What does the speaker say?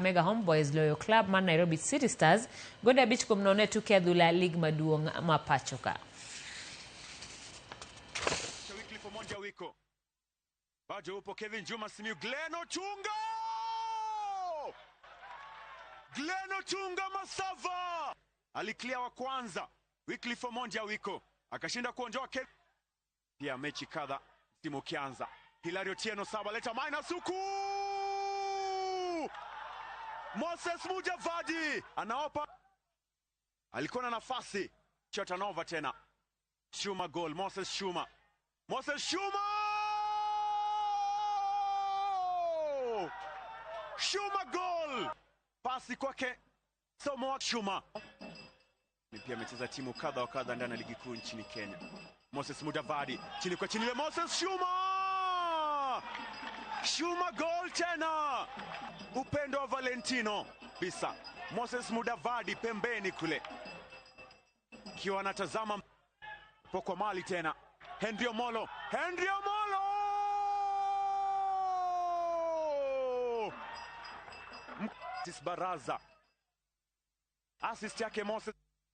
Kakamega Homeboyz Loyo Club man Nairobi City Stars gode abich kuom nono tuke adhula lig maduong' ma pachoka. Bado upo Kevin Juma Simiu, Gleno Chunga Masava aliklia wa kwanza. Wycliffe Omonja wiko akashinda kuondoa Kevin. Pia mechi kadha timu kianza. Hilario Tieno Saba leta minus huku. Moses Mudavadi anaopa, alikuwa na nafasi Chotanova tena. Shuma goal, Moses Shuma goal, pasi kwake Somo Shuma. Ni pia amecheza timu kadha wa kadha ndani ya ligi kuu nchini Kenya. Moses Mudavadi chini kwa chini, Moses Shuma goal tena. Upendo wa Valentino bisa. Moses Mudavadi pembeni kule kiwa anatazama kwa mali tena. Henry Omolo Baraza, assist yake Moses